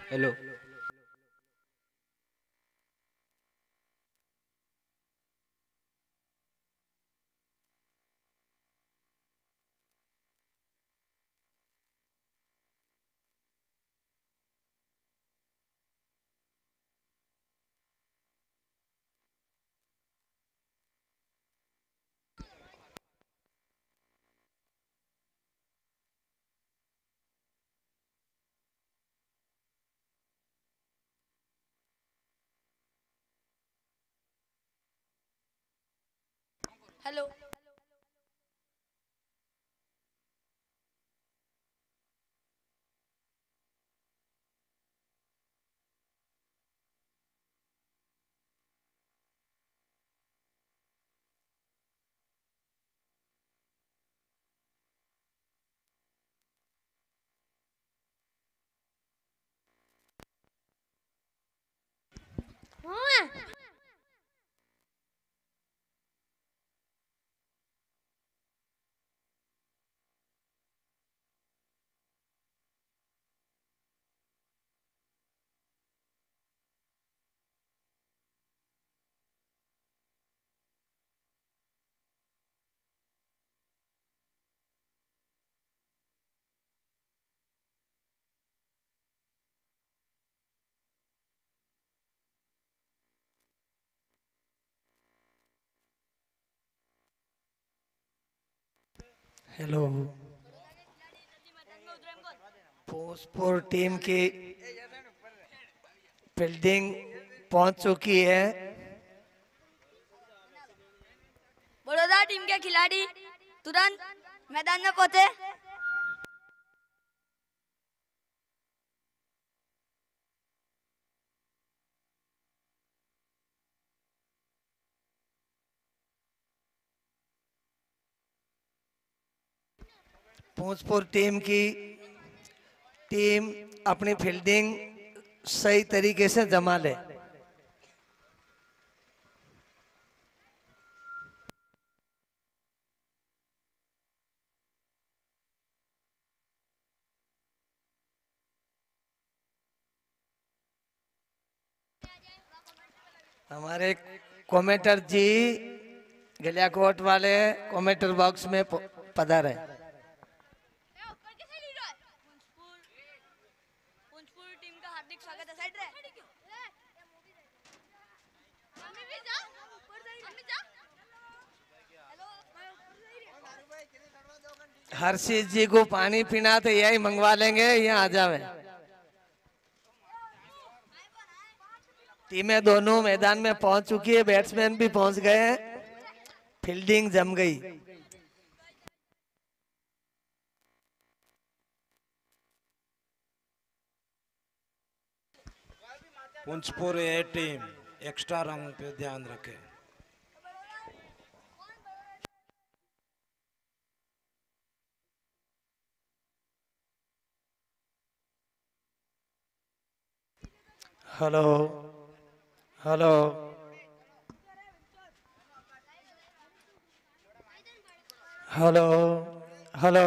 Hello. Hello. हाँ। Hello. Bhojpur team की fielding पहुंच चुकी है। बड़ौदा टीम के खिलाड़ी तुरंत मैदान में पहुंचे। भोजपुर टीम अपनी फील्डिंग सही तरीके से जमा ले। हमारे कमेंटर जी गलियाकोट वाले कमेंटर बॉक्स में पधारे। पुंजपुर टीम का हार्दिक स्वागत है। साइड रे। हर्षित जी को पानी पीना तो यही मंगवा लेंगे, यहाँ आ जावे। टीमें दोनों मैदान में पहुंच चुकी है, बैट्समैन भी पहुंच गए हैं, फील्डिंग जम गई। पुंजपुर ए टीम एक्स्ट्रा रंग पे ध्यान रखे। Hello. Hello. Hello. Hello.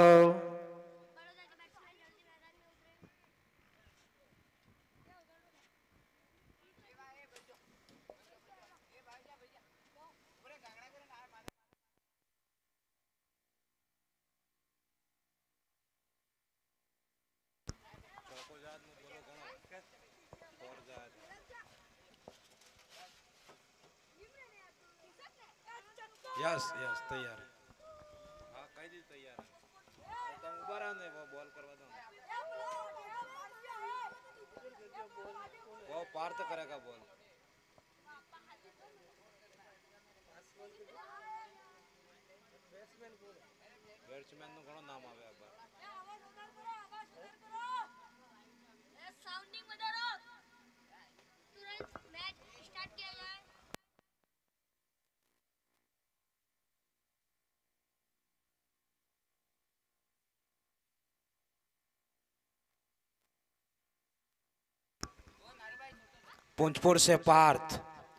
Yes yes तैयार है। हाँ कहीं दी तैयार है। तुम ऊपर आने वो बॉल करवा दो। वो पार तो करेगा बॉल। बैट्समैन નું ઘણો નામ આવે આ બાર। साउंडिंग बजा रहा तुरंत मैच स्टार्ट किया जाए। पुंजपुर से पार्थ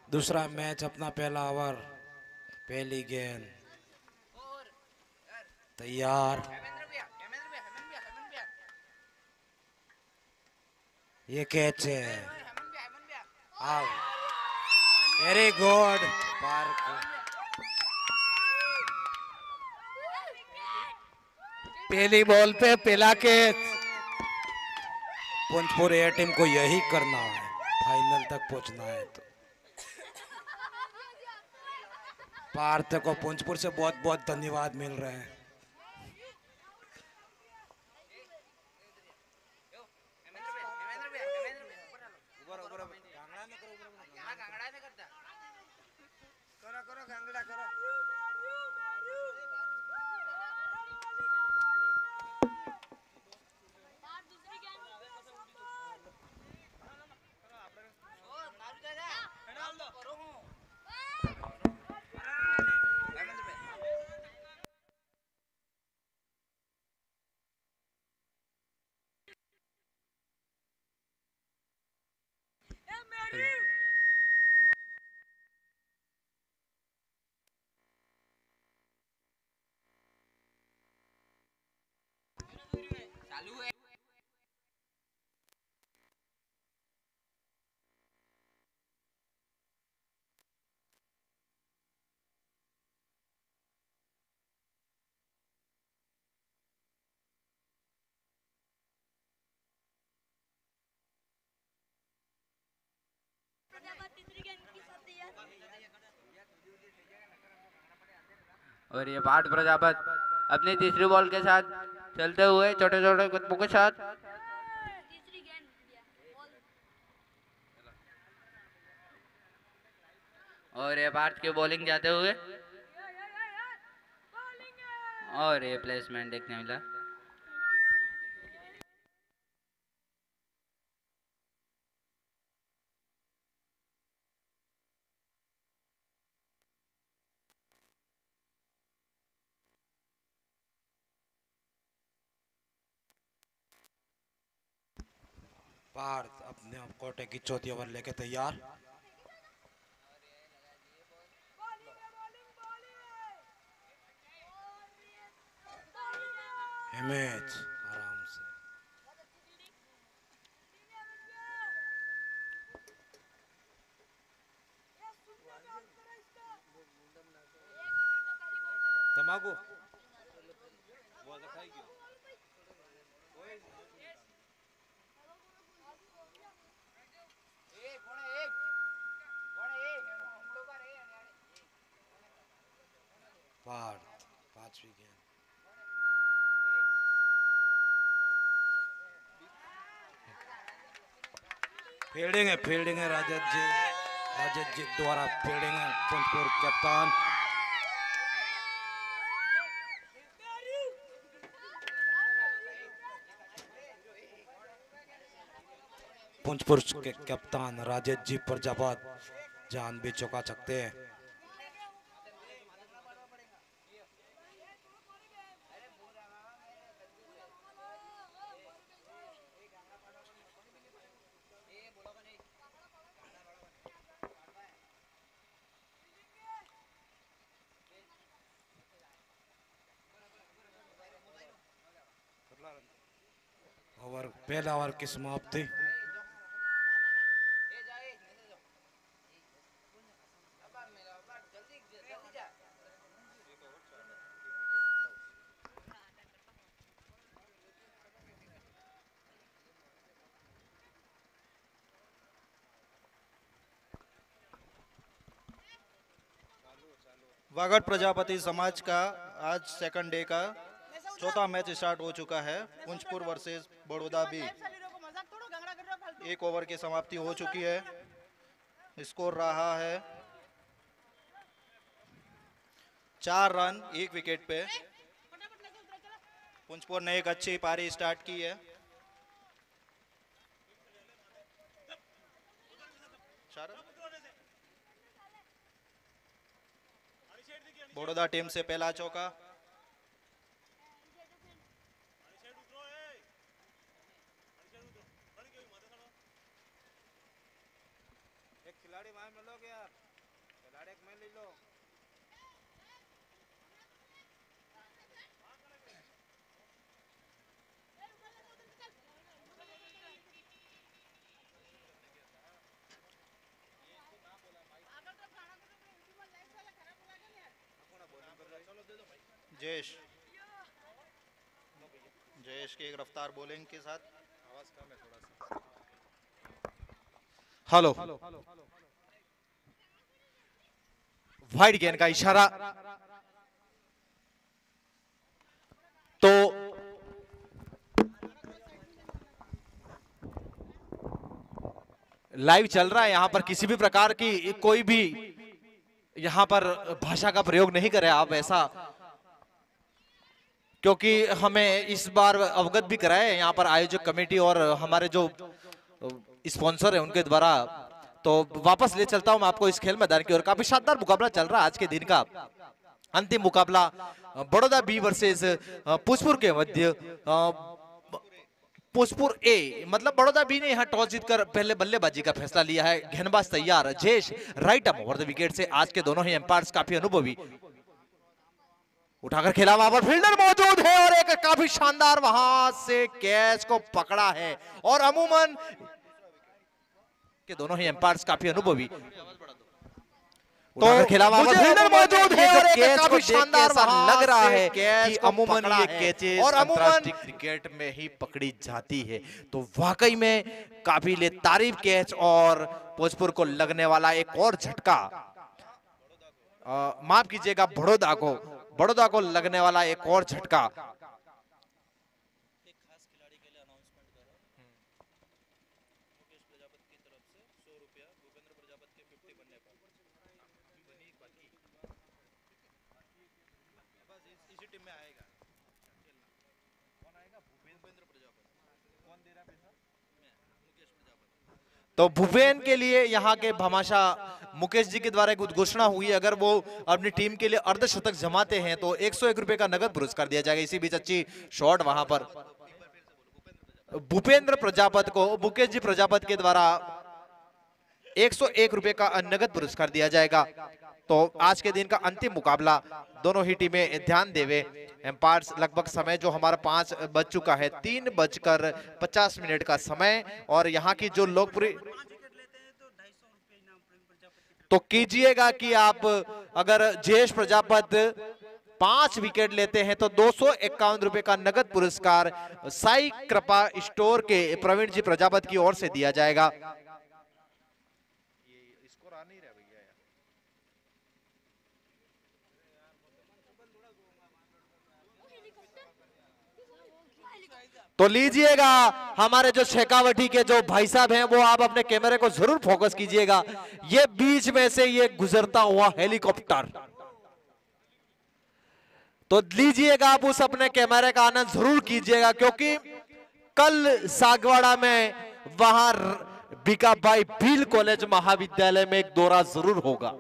दूसरा मैच अपना पहला ओवर पहली गेंद तैयार। ये कैच है। आउट। Very good park. पहली बॉल पे पहला कैच। पुंजपुर ए टीम को यही करना है, फाइनल तक पहुंचना है तो। पार्थ को पुंजपुर से बहुत बहुत धन्यवाद मिल रहे हैं। और ये पार्थ प्रजापत अपनी तीसरी बॉल के साथ चलते हुए छोटे छोटे कदमों के साथ और ये पार्थ की बॉलिंग जाते हुए और ये प्लेसमेंट देखने मिला। पार्थ अपने कोटे की चौथी ओवर लेके तैयार। हिमेश आराम से। तमाकू पार्थ पांचवी गेंद। फील्डिंग है राजत जी द्वारा फील्डिंग है पुंजपुर कप्तान। पुंजपुर के कप्तान राजेश जी प्रजापत जान भी चुका सकते हैं। ओवर पहला ओवर की समाप्ति। वागड़ प्रजापति समाज का आज सेकंड डे का चौथा मैच स्टार्ट हो चुका है। पुंजपुर वर्सेस बड़ौदा बी। एक ओवर की समाप्ति हो चुकी है। स्कोर रहा है 4 रन 1 विकेट पे। पुंजपुर ने एक अच्छी पारी स्टार्ट की है। बड़ौदा टीम से पहला चौका। एक खिलाड़ी वहां मिलोगे यार, खिलाड़ी एक मैं ले लो। जयेश जयेश की एक रफ्तार बॉलिंग के साथ। हेलो, वाइड गेंद का इशारा। तो लाइव चल रहा है, यहां पर किसी भी प्रकार की कोई भी यहां पर भाषा का प्रयोग नहीं करें आप ऐसा, क्योंकि हमें इस बार अवगत भी कराए यहाँ पर आयोजक कमेटी और हमारे जो स्पॉन्सर है उनके द्वारा। तो वापस ले चलता हूं मैं आपको इस खेल मैदान की ओर। काफी शानदार मुकाबला चल रहा है आज के दिन का अंतिम मुकाबला बड़ौदा बी वर्सेस पुष्पुर के मध्य। पुष्पुर ए मतलब बड़ौदा बी ने यहाँ टॉस जीतकर पहले बल्लेबाजी का फैसला लिया है। गेंदबाज तैयार, Jayesh right arm over the wicket से। आज के दोनों ही एम्पायर्स काफी अनुभवी। उठाकर खेला, वहां पर फील्डर मौजूद है और एक काफी शानदार वहां से कैच को पकड़ा है। और अमूमन के दोनों ही एम्पायर्स काफी अनुभवी। तो खेला, वहां पर फील्डर मौजूद है और एक काफी शानदार लग रहा है कि अमूमन ये कैचेस और अमूमन क्रिकेट में ही पकड़ी जाती है। तो वाकई में काबिले तारीफ कैच और भोजपुर को लगने वाला एक और झटका, माफ कीजिएगा बड़ौदा को लगने वाला एक और झटका। तो भूपेन के लिए यहाँ के भामाशाह मुकेश जी के द्वारा एक उद्घोषणा हुई है, अगर वो अपनी टीम के लिए अर्धशतक जमाते हैं तो 101 रुपए का नगद पुरस्कार दिया जाएगा। इसी बीच अच्छी शॉट वहां पर भूपेंद्र प्रजापत को मुकेश जी प्रजापत के द्वारा 101 रुपए का नगद पुरस्कार दिया जाएगा। तो आज के दिन का अंतिम मुकाबला, दोनों ही टीमें ध्यान देवे। एम्पायर्स लगभग समय जो हमारा 5 बज चुका है, 3:50 का समय। और यहाँ की जो लोकप्रिय तो कीजिएगा कि आप अगर जयेश प्रजापत 5 विकेट लेते हैं तो 251 रुपए का नगद पुरस्कार साई कृपा स्टोर के प्रवीण जी प्रजापत की ओर से दिया जाएगा। तो लीजिएगा हमारे जो शेखावटी के जो भाई साहब हैं वो आप अपने कैमरे को जरूर फोकस कीजिएगा। ये बीच में से ये गुजरता हुआ हेलीकॉप्टर, तो लीजिएगा आप उस अपने कैमरे का आनंद जरूर कीजिएगा, क्योंकि कल सागवाड़ा में वहां बीकाबाई भील कॉलेज महाविद्यालय में एक दौरा जरूर होगा।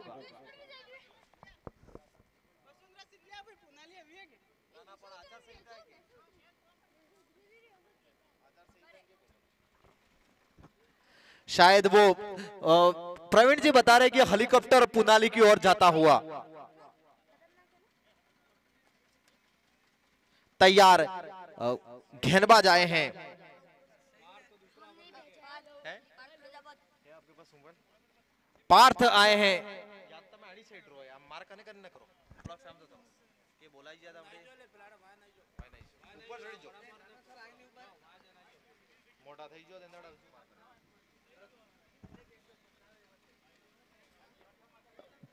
शायद वो प्रवीण जी बता रहे कि हेलीकॉप्टर पुनाली की ओर जाता हुआ। तैयार गेंदबाज आए हैं, पार्थ आए हैं।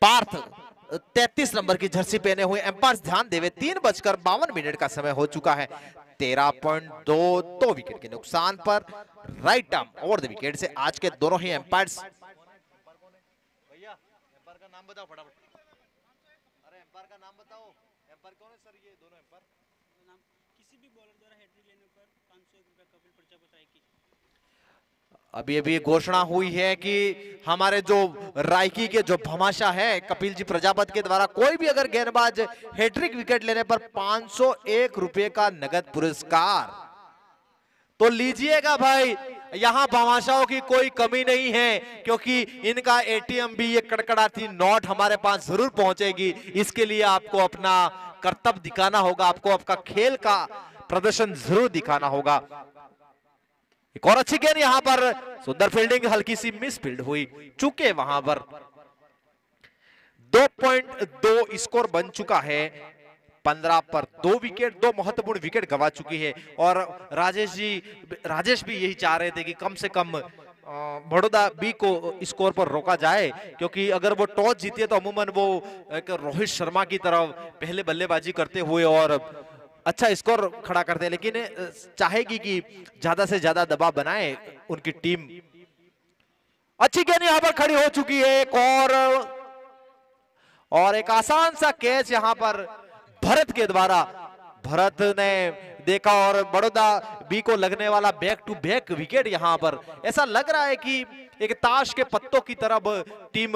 पार्थ 33 नंबर की जर्सी पहने हुए। एम्पायर्स ध्यान देवे, 3:52 का समय हो चुका है। 13.22 विकेट के नुकसान पर right arm over the wicket से आज के दोनों ही एम्पायर्स। भैया एम्पायर का नाम बताओ फटाफट। अरे एम्पायर का नाम बताओ, एम्पायर कौन है सर? ये दोनों एम्पायर नाम किसी भी बॉलर द्वारा हैट्रिक लेने पर 501 रुपए कपिल प्रजापत आएगी। अभी घोषणा हुई है कि हमारे जो रायकी के जो भामाशाह है कपिल जी प्रजापत के द्वारा कोई भी अगर गेंदबाज हैट्रिक विकेट लेने पर 501 रुपए का नगद पुरस्कार। तो लीजिएगा भाई, यहां भामाशाहों की कोई कमी नहीं है, क्योंकि इनका एटीएम भी ये कड़कड़ाती नोट हमारे पास जरूर पहुंचेगी। इसके लिए आपको अपना कर्तव्य दिखाना होगा, आपको आपका खेल का प्रदर्शन जरूर दिखाना होगा। एक और अच्छी गेंद यहां पर, सुंदर फील्डिंग, हल्की सी मिस फील्ड हुई, चूके वहां पर 2.2 स्कोर बन चुका है 15 पर 2 विकेट, 2 महत्वपूर्ण विकेट गंवा चुकी है। और राजेश भी यही चाह रहे थे कि कम से कम बड़ौदा बी को स्कोर पर रोका जाए, क्योंकि अगर वो टॉस जीती है तो अमूमन वो एक रोहित शर्मा की तरफ पहले बल्लेबाजी करते हुए और अच्छा स्कोर खड़ा करते हैं, लेकिन चाहेगी कि ज्यादा से ज्यादा दबाव बनाए उनकी टीम। अच्छी गेंद यहां पर खड़ी हो चुकी है एक और एक आसान सा कैच यहां पर भरत के द्वारा। भरत ने देखा और बड़ौदा बी को लगने वाला बैक टू बैक विकेट यहां पर ऐसा लग रहा है कि एक ताश के पत्तों की तरफ टीम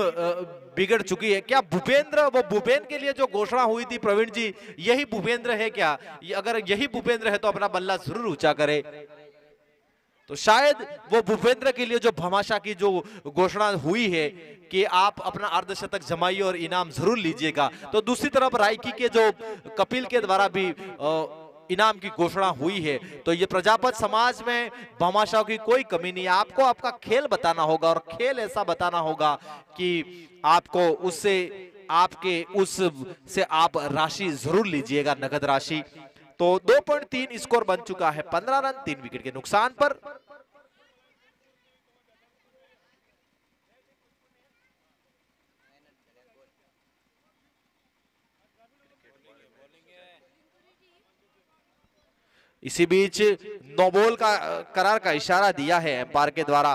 बिगड़ चुकी है। क्या भूपेंद्र, वो भूपेंद्र के लिए जो घोषणा हुई थी प्रवीण जी, यही भूपेंद्र है क्या? अगर यही भूपेंद्र है तो अपना बल्ला जरूर ऊंचा करे। तो शायद वो भूपेंद्र के लिए जो भामाशाह की जो घोषणा हुई है कि आप अपना अर्धशतक जमाइए और इनाम जरूर लीजिएगा, तो दूसरी तरफ रायकी के जो कपिल के द्वारा भी इनाम की घोषणा हुई है। तो ये प्रजापत समाज में भामाशाह की कोई कमी नहीं है। आपको आपका खेल बताना होगा और खेल ऐसा बताना होगा कि आपको उससे आप राशि जरूर लीजिएगा, नगद राशि। तो 2.3 स्कोर बन चुका है, 15 रन 3 विकेट के नुकसान पर। इसी बीच नो बॉल का करार का इशारा दिया है एम्पायर के द्वारा।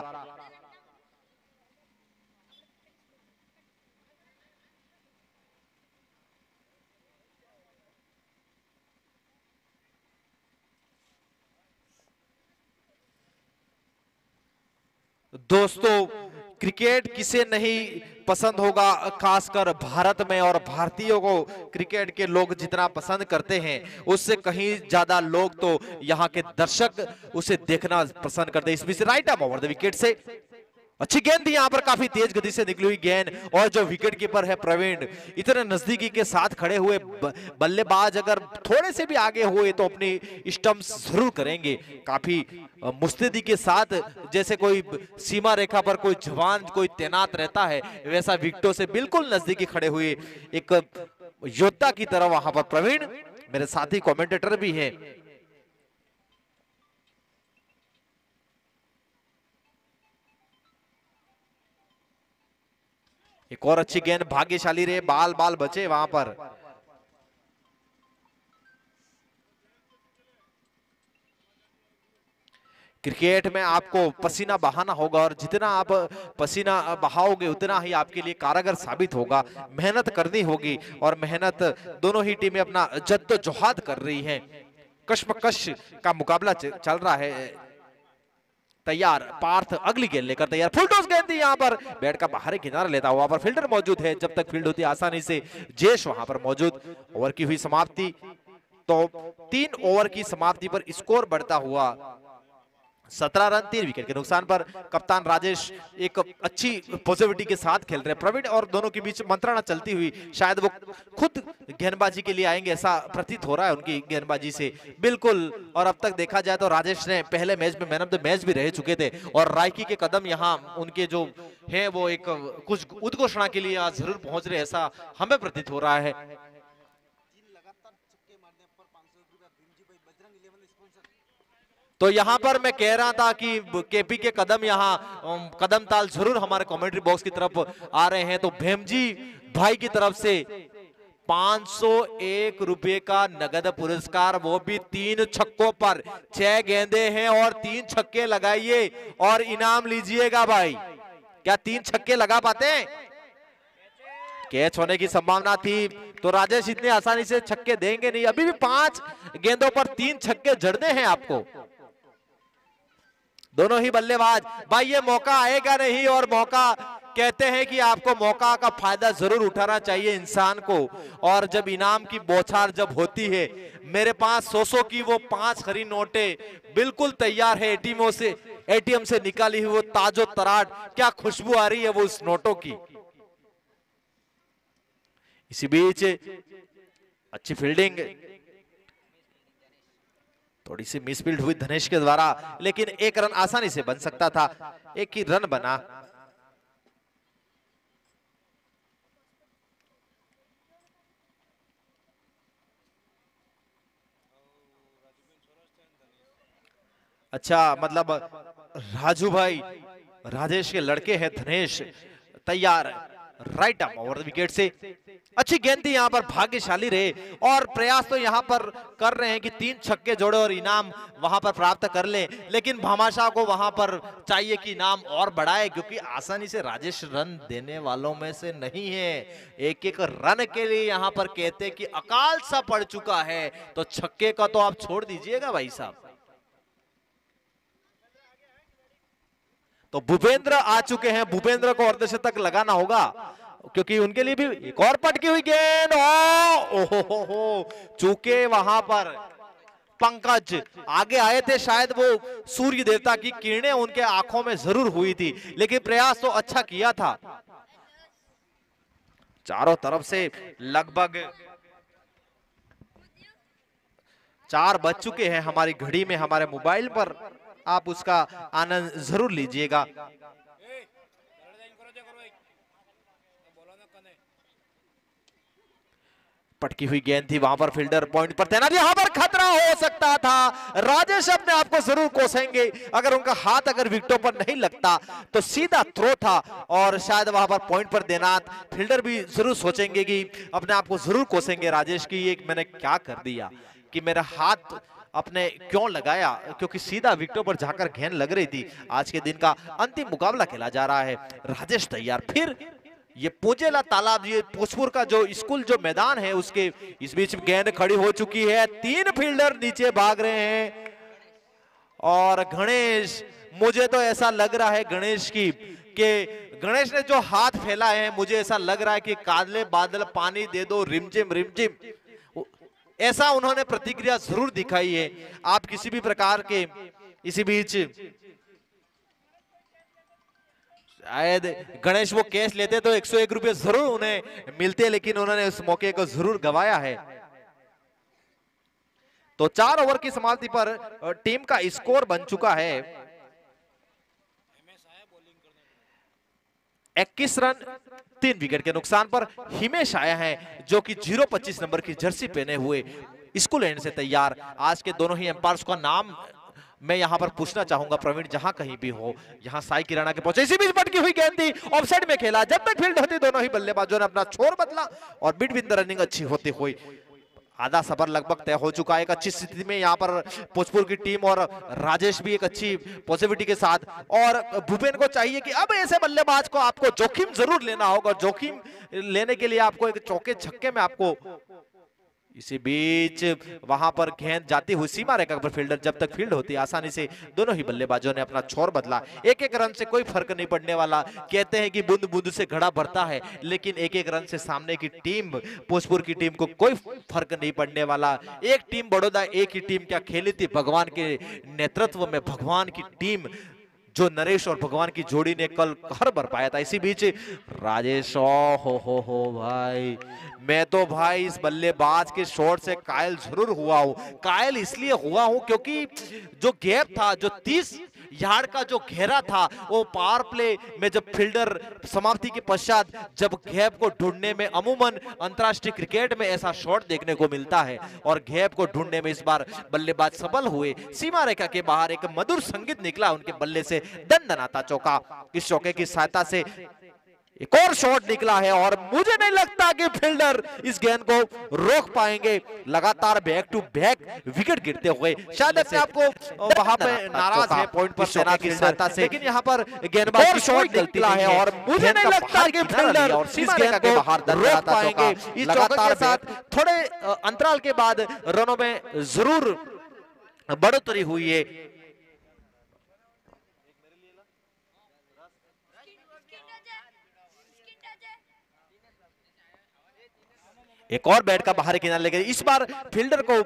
दोस्तों, क्रिकेट किसे नहीं पसंद होगा, खासकर भारत में, और भारतीयों को क्रिकेट के लोग जितना पसंद करते हैं उससे कहीं ज्यादा लोग तो यहाँ के दर्शक उसे देखना पसंद करते हैं। इस बीच right arm over the wicket से अच्छी गेंद थी यहाँ पर, काफी तेज गति से निकली हुई गेंद। और जो विकेट कीपर है प्रवीण, इतने नजदीकी के साथ खड़े हुए बल्लेबाज अगर थोड़े से भी आगे हुए तो अपनी स्टंप्स जरूर करेंगे। काफी मुस्तैदी के साथ, जैसे कोई सीमा रेखा पर कोई जवान कोई तैनात रहता है, वैसा विकेटों से बिल्कुल नजदीकी खड़े हुए एक योद्धा की तरह वहां पर प्रवीण, मेरे साथी कमेंटेटर भी है। एक और अच्छी गेंद, भाग्यशाली रहे, बाल बचे वहां पर। क्रिकेट में आपको पसीना बहाना होगा और जितना आप पसीना बहाओगे उतना ही आपके लिए कारगर साबित होगा। मेहनत करनी होगी और मेहनत दोनों ही टीमें अपना जद्दोजहद कर रही हैं। कश्मकश का मुकाबला चल रहा है। तैयार पार्थ, अगली गेंद लेकर तैयार, फुल टॉस गेंद थी यहाँ पर, बैट का बाहरी किनारा लेता हुआ पर फील्डर मौजूद है। जब तक फील्ड होती है आसानी से जेश वहां पर मौजूद। ओवर की हुई समाप्ति, तो 3 ओवर की समाप्ति पर स्कोर बढ़ता हुआ 17 रन 3 विकेट के नुकसान पर। कप्तान राजेश एक अच्छी पॉजिटिविटी के साथ खेल रहे हैं। प्रवीण और दोनों के बीच मंत्रणा चलती हुई, शायद वो खुद गेंदबाजी के लिए आएंगे, ऐसा प्रतीत हो रहा है उनकी गेंदबाजी से बिल्कुल। और अब तक देखा जाए तो राजेश ने पहले मैच में मैन ऑफ द मैच भी रह चुके थे और रायकी के कदम यहाँ उनके जो है वो एक कुछ उद्घोषणा के लिए जरूर पहुंच रहे, ऐसा हमें प्रतीत हो रहा है। तो यहाँ पर मैं कह रहा था कि केपी के कदम यहाँ कदम ताल जरूर हमारे कमेंट्री बॉक्स की तरफ आ रहे हैं। तो भेमजी भाई की तरफ से 501 रुपए का नगद पुरस्कार, वो भी 3 छक्कों पर। 6 गेंदे हैं और 3 छक्के लगाइए और इनाम लीजिएगा भाई। क्या 3 छक्के लगा पाते हैं? कैच होने की संभावना थी, तो राजेश इतनी आसानी से छक्के देंगे नहीं। अभी भी 5 गेंदों पर 3 छक्के जड़ने हैं आपको। दोनों ही बल्लेबाज भाई, ये मौका आएगा नहीं, और मौका कहते हैं कि आपको मौका का फायदा जरूर उठाना चाहिए इंसान को। और जब इनाम की बौछार जब होती है, मेरे पास 100 की वो 5 खरी नोटे बिल्कुल तैयार है, एटीएम से निकाली हुई वो ताजो तराट, क्या खुशबू आ रही है वो उस नोटों की। इसी बीच अच्छी फील्डिंग, थोड़ी सी मिसफील्ड हुई धनेश के द्वारा, लेकिन 1 रन आसानी से बन सकता था, 1 ही रन बना। अच्छा मतलब राजू भाई राजेश के लड़के हैं धनेश तैयार right arm over the wicket से अच्छी गेंद थी यहाँ पर भाग्यशाली रहे और प्रयास तो यहाँ पर कर रहे हैं कि 3 छक्के जोड़े और इनाम वहां पर प्राप्त कर ले, लेकिन भामाशाह को वहां पर चाहिए कि इनाम और बढ़ाए क्योंकि आसानी से राजेश रन देने वालों में से नहीं है। एक एक रन के लिए यहाँ पर कहते हैं कि अकाल सा पड़ चुका है, तो छक्के का तो आप छोड़ दीजिएगा भाई साहब। तो भूपेंद्र आ चुके हैं, भूपेंद्र को अर्धशतक लगाना होगा क्योंकि उनके लिए भी एक और पटकी हुई गेंद। ओहो चूके वहां पर पंकज आगे आए थे, शायद वो सूर्य देवता की किरणें उनके आंखों में जरूर हुई थी, लेकिन प्रयास तो अच्छा किया था। चारों तरफ से लगभग 4 बज चुके हैं हमारी घड़ी में, हमारे मोबाइल पर आप उसका आनंद जरूर लीजिएगा। पटकी हुई गेंद थी, वहां पर फील्डर पॉइंट पर तैनात, यहां पर खतरा हो सकता था। राजेश अपने आप को जरूर कोसेंगे, अगर उनका हाथ अगर विकेटों पर नहीं लगता तो सीधा थ्रो था और शायद वहां पर पॉइंट पर तैनात फील्डर भी जरूर सोचेंगे कि अपने आप को जरूर कोसेंगे राजेश की ये मैंने क्या कर दिया, कि मेरा हाथ अपने क्यों लगाया, क्योंकि सीधा विकेटों पर जाकर गेंद लग रही थी। आज के दिन का अंतिम मुकाबला खेला जा रहा है। राजेश तैयार, फिर ये पूजेला तालाब, ये भोजपुर का जो स्कूल जो मैदान है उसके इस बीच गेंद खड़ी हो चुकी है। 3 फील्डर नीचे भाग रहे हैं और गणेश, मुझे तो ऐसा लग रहा है गणेश की कि गणेश ने जो हाथ फैला है, मुझे ऐसा लग रहा है कि काले बादल पानी दे दो रिमझिम रिमझिम, ऐसा उन्होंने प्रतिक्रिया जरूर दिखाई है। आप किसी भी प्रकार के इसी बीच शायद गणेश वो केस लेते तो 101 रुपए जरूर उन्हें मिलते, लेकिन उन्होंने उस मौके को जरूर गवाया है। तो 4 ओवर की समाप्ति पर टीम का स्कोर बन चुका है 21 रन 3 विकेट के नुकसान पर। हिमेश आया है जो कि 025 नंबर की जर्सी पहने हुए स्कूल एंड से तैयार। आज के दोनों ही एम्पायर्स का नाम मैं यहां पर पूछना चाहूंगा, प्रवीण जहां कहीं भी हो। यहां साई किराना के पहुंचे, इसी बीच पटकी हुई गेंद थी, ऑफसाइड में खेला। जब तक फील्ड होती दोनों ही बल्लेबाजों ने अपना छोर बदला और बिटवीन द रनिंग अच्छी होती हुई आधा सफर लगभग तय हो चुका है। एक अच्छी स्थिति में यहाँ पर भोजपुर की टीम और राजेश भी एक अच्छी पॉजिटिविटी के साथ, और भूपेन को चाहिए कि अब ऐसे बल्लेबाज को आपको जोखिम जरूर लेना होगा। जोखिम लेने के लिए आपको एक चौके छक्के में आपको, इसी बीच वहां पर गेंद जाती हुई सीमा रेखा पर फील्डर जब तक फील्ड होती आसानी से दोनों ही बल्लेबाजों ने अपना छोर बदला। एक एक रन से कोई फर्क नहीं पड़ने वाला, कहते हैं कि बूंद बूंद से घड़ा भरता है, लेकिन एक एक रन से सामने की टीम भोजपुर की टीम को कोई फर्क नहीं पड़ने वाला। एक टीम बड़ौदा एक ही टीम क्या खेली थी, भगवान के नेतृत्व में भगवान की टीम, जो नरेश और भगवान की जोड़ी ने कल कहर भर पाया था। इसी बीच राजेश, हो भाई, मैं तो भाई इस बल्लेबाज के शॉट से कायल जरूर हुआ हूं। कायल इसलिए हुआ हूं क्योंकि जो गैप था, जो 30 यार्ड का जो घेरा था, वो पावर प्ले में जब फील्डर समाप्ति के पश्चात जब गैप को ढूंढने में, अमूमन अंतरराष्ट्रीय क्रिकेट में ऐसा शॉट देखने को मिलता है, और गैप को ढूंढने में इस बार बल्लेबाज सफल हुए। सीमा रेखा के बाहर एक मधुर संगीत निकला उनके बल्ले से, दनदनाता चौका। इस चौके की सहायता से एक और शॉट निकला है और मुझे नहीं लगता कि फील्डर इस गेंद को रोक पाएंगे। लगातार बैक टू बैक विकेट गिरते हुए शायद अपने आपको वहां पे नाराज है पॉइंट पर तैनात की सहायता से, लेकिन यहाँ पर गेंदबाज की शॉट निकला है और मुझे नहीं लगता कि फील्डर इस गेंद को रोक पाएंगे। इस चौके के साथ थोड़े अंतराल के बाद रनों में जरूर बढ़ोतरी हुई है। एक और बैट का बाहरी किनारे लेकर इस बार फील्डर को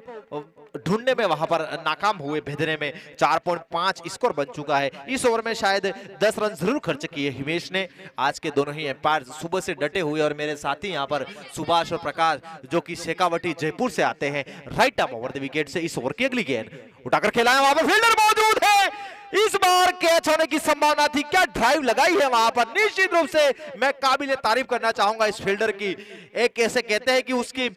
ढूंढने में वहां पर नाकाम हुए, भेजने में 4.5 स्कोर बन चुका है। इस ओवर में शायद 10 रन जरूर खर्च किए हिमेश ने। आज के दोनों ही एम्पायर सुबह से डटे हुए और मेरे साथी यहाँ पर सुभाष और प्रकाश जो कि शेखावटी जयपुर से आते हैं। Right arm over the wicket से इस ओवर की अगली गेंद उठाकर खेला है, वहां पर फील्डर मौजूद है, इस बार कैच होने की संभावना थी, क्या ड्राइव लगाई है वहां पर। निश्चित रूप से मैं काबिल तारीफ करना चाहूंगा इस फील्डर की। एक कैसे कहते हैं कि उसकी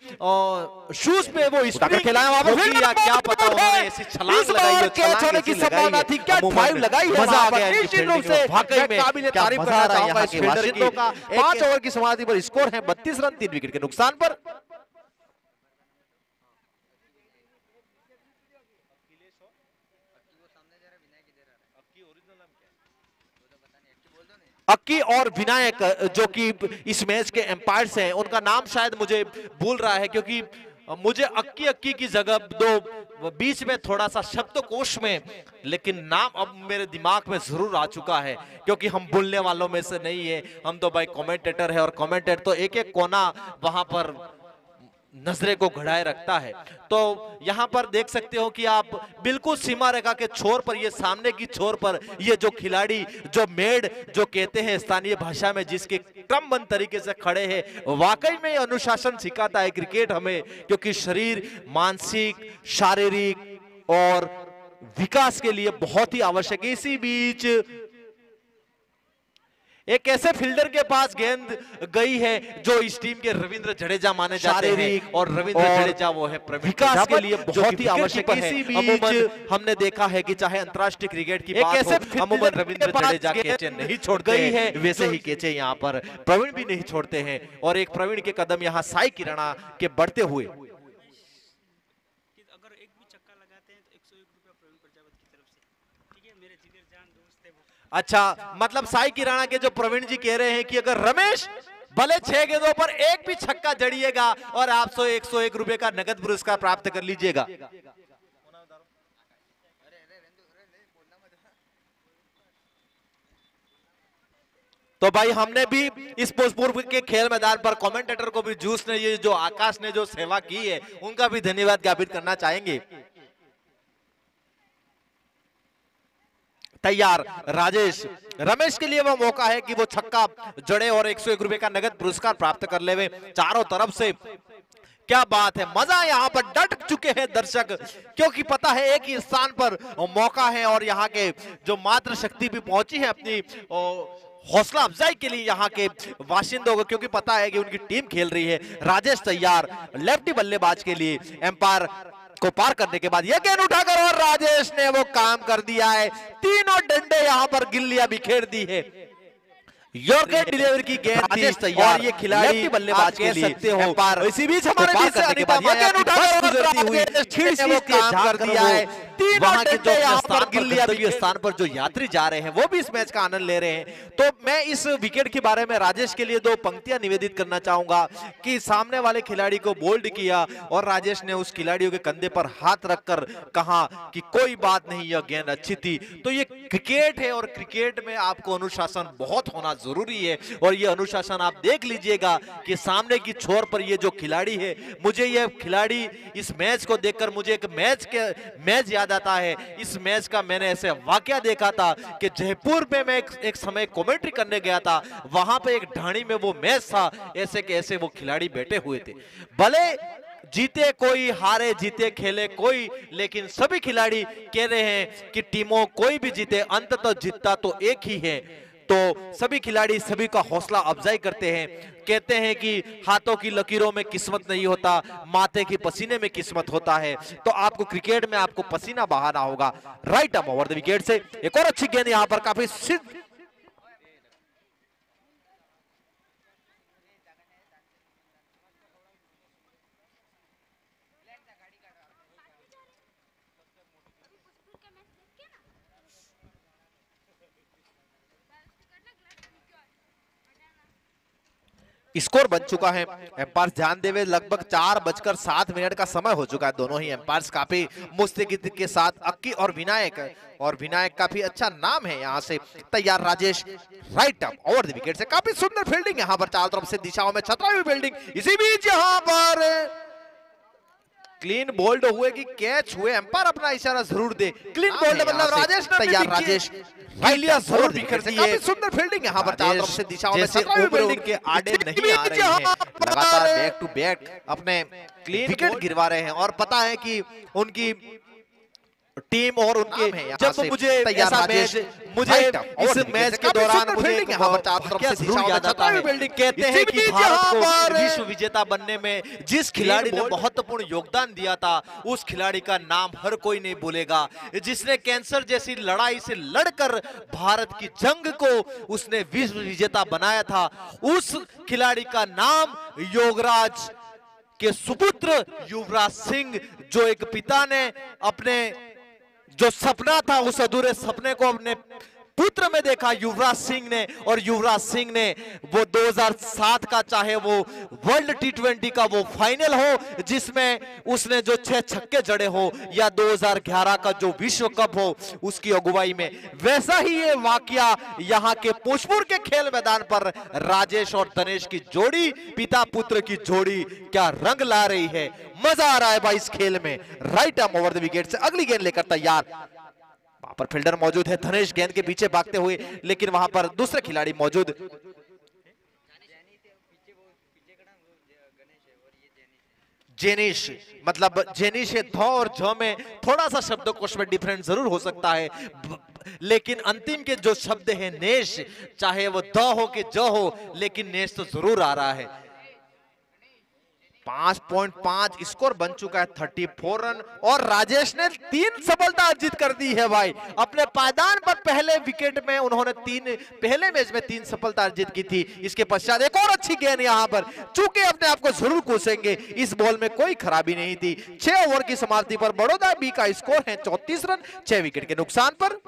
शूज पे वो स्प्रिंग खिलाया वहां पर, या क्या पता उन्होंने ऐसी छलांग लगाई हो, कैच होने की संभावना थी, क्या ड्राइव लगाई है वहां पर। निश्चित रूप से वाकई में काबिल तारीफ करना चाहूंगा इस फील्डर की। 5 ओवर की समाप्ति पर स्कोर है 32 रन 3 विकेट के नुकसान पर। अक्की और विनायक जो कि इस मैच के एम्पायर्स हैं, उनका नाम शायद मुझे भूल रहा है, क्योंकि मुझे अक्की अक्की की जगह दो बीच में थोड़ा सा शब्दकोश में, लेकिन नाम अब मेरे दिमाग में जरूर आ चुका है, क्योंकि हम बोलने वालों में से नहीं है, हम तो भाई कमेंटेटर है, और कमेंटेटर तो एक एक कोना वहां पर नजरे को घड़ाए रखता है। तो यहां पर देख सकते हो कि आप बिल्कुल सीमा रेखा के छोर पर, ये सामने की छोर पर ये जो खिलाड़ी, जो मेड जो कहते हैं स्थानीय भाषा में, जिसके क्रमबद्ध तरीके से खड़े हैं, वाकई में अनुशासन सिखाता है क्रिकेट हमें, क्योंकि शरीर मानसिक शारीरिक और विकास के लिए बहुत ही आवश्यक है। इसी बीच एक ऐसे फील्डर के पास गेंद गई है जो इस टीम के रविंद्र जडेजा माने जाते हैं, और रविंद्र जडेजा वो है विकास के लिए बहुत ही आवश्यक है। अमूमन हमने देखा है कि चाहे अंतर्राष्ट्रीय क्रिकेट की बात हो, अमूमन रविंद्र जडेजा कैचे नहीं छोड़ते हैं, वैसे ही कैचे यहाँ पर प्रवीण भी नहीं छोड़ते हैं, और एक प्रवीण के कदम यहाँ साई किराना के बढ़ते हुए। अच्छा, मतलब साई किराना के जो प्रवीण जी कह रहे हैं कि अगर रमेश भले 6 गेंदों पर एक भी छक्का जड़िएगा और आप 101 रुपए का नगद पुरस्कार प्राप्त कर लीजिएगा। तो भाई हमने भी इस भोजपुर के खेल मैदान पर कमेंटेटर को भी जूस ने, ये जो आकाश ने जो सेवा की है, उनका भी धन्यवाद ज्ञापित करना चाहेंगे। तैयार राजेश, रमेश के लिए वो मौका है कि वो छक्का जड़े और 101 रुपए का नगद पुरस्कार प्राप्त कर ले। चारों तरफ से क्या बात है, मजा यहाँ पर डट चुके हैं दर्शक, क्योंकि पता है एक ही स्थान पर मौका है, और यहाँ के जो मातृ शक्ति भी पहुंची है अपनी हौसला अफजाई के लिए यहाँ के वाशिंदों को, क्योंकि पता है कि उनकी टीम खेल रही है। राजेश तैयार लेफ्टी बल्लेबाज के लिए, एम्पायर को पार करने के बाद यह गेंद उठाकर, और राजेश ने वो काम कर दिया है, तीनों डंडे यहां पर गिल्लियां बिखेर दी है। यॉर्कर डिलीवरी की गेंद राजेश तैयार, और ये खिलाड़ी बल्लेबाज कह सकते हो। इसी बीच हमारे बीच से अनिता माया की बस गुजरती हुई वो काम कर दिया है। वहां के जो स्थान पर स्थान पर जो यात्री जा रहे हैं वो भी इस मैच का आनंद ले रहे हैं। तो मैं इस विकेट के बारे में राजेश के लिए 2 पंक्तियां निवेदित करना चाहूंगा कि सामने वाले खिलाड़ी को बोल्ड किया, और राजेश ने उस खिलाड़ियों के कंधे पर हाथ रखकर कहा कि कोई बात नहीं, यह गेंद अच्छी थी। तो ये क्रिकेट है, और क्रिकेट में आपको अनुशासन बहुत होना जरूरी है, और ये अनुशासन आप देख लीजिएगा कि सामने की छोर पर ये जो खिलाड़ी है, मुझे ये खिलाड़ी इस मैच को देखकर मुझे एक मैच याद आता है। इस मैच का मैंने ऐसे वाकया देखा था कि जयपुर में मैं एक समय कमेंट्री करने गया था, वहां पे एक ढाणी में वो मैच था, ऐसे के ऐसे वो खिलाड़ी बैठे हुए थे। भले जीते कोई, हारे जीते खेले कोई, लेकिन सभी खिलाड़ी कह रहे हैं कि टीमों कोई भी जीते, अंततः जीतता तो एक ही है। तो सभी खिलाड़ी सभी का हौसला अफजाई करते हैं, कहते हैं कि हाथों की लकीरों में किस्मत नहीं होता, माथे की पसीने में किस्मत होता है। तो आपको क्रिकेट में आपको पसीना बहाना होगा। Right arm over the wicket से एक और अच्छी गेंद यहां पर, काफी सिद्ध स्कोर बन चुका है। एम्पायर ध्यान देवे, लगभग 4:07 का समय हो चुका है। दोनों ही एम्पायर्स काफी मुस्तैदी के साथ, अक्की और विनायक काफी अच्छा नाम है। यहाँ से तैयार Rajesh, right arm over the wicket से, काफी सुंदर फील्डिंग यहाँ पर, चारों तरफ से दिशाओं में छतरा हुई फील्डिंग। इसी बीच यहाँ पर क्लीन बोल्ड हुए कि कैच हुए, एम्पायर अपना इशारा जरूर दे। क्लीन बोल्ड मतलब राजेश ने तैयार, राजेश जरूर बिखर दी है। काफी सुंदर फील्डिंग यहाँ पर, चारों तरफ से दिशाओं में छतरा हुई फील्डिंग के आड़े नहीं आ रही है, लगातार बैक टू बैक अपने क्लीन विकेट गिरवा रहे हैं, और पता है कि उनकी टीम और उनके जब मुझे ऐसा मैच, मुझे इस मैच के दौरान मुझे जरूर याद आता है। कहते हैं कि भारत को विश्व विजेता बनने में जिस खिलाड़ी ने महत्वपूर्ण योगदान दिया था, उस खिलाड़ी का नाम हर कोई नहीं भूलेगा। जिसने कैंसर जैसी लड़ाई से लड़कर भारत की जंग को उसने विश्व विजेता बनाया था, उस खिलाड़ी का नाम योगराज के सुपुत्र युवराज सिंह, जो एक पिता ने अपने जो सपना था उस अधूरे सपने को अपने पुत्र में देखा युवराज सिंह ने, और युवराज सिंह ने वो 2007 का चाहे वो वर्ल्ड T20 का वो फाइनल हो जिसमें उसने जो 6 छक्के जड़े हो, या 2011 का जो विश्व कप हो उसकी अगुवाई में, वैसा ही ये वाकया यहाँ के पुष्पुर के खेल मैदान पर राजेश और तनेश की जोड़ी, पिता पुत्र की जोड़ी क्या रंग ला रही है। मजा आ रहा है भाई इस खेल में। Right arm over the wicket से अगली गेंद लेकर तैयार। वहां पर फील्डर मौजूद है, धनेश गेंद के पीछे भागते हुए, लेकिन वहां पर दूसरे खिलाड़ी मौजूद। जेनिश, मतलब जेनिश ध और झ में थोड़ा सा शब्दकोश में डिफरेंस जरूर हो सकता है, लेकिन अंतिम के जो शब्द है नेश, चाहे वो द हो कि ज हो, लेकिन नेश तो जरूर आ रहा है। 5.5 स्कोर बन चुका है, 34 रन, और राजेश ने 3 सफलता अर्जित कर दी है भाई अपने पायदान पर। पहले विकेट में उन्होंने पहले मैच में 3 सफलता अर्जित की थी। इसके पश्चात एक और अच्छी गेंद यहां पर, चूंकि अपने आप को जरूर कोसेंगे, इस बॉल में कोई खराबी नहीं थी। 6 ओवर की समाप्ति पर बड़ौदा बी का स्कोर है 34 रन 6 विकेट के नुकसान पर।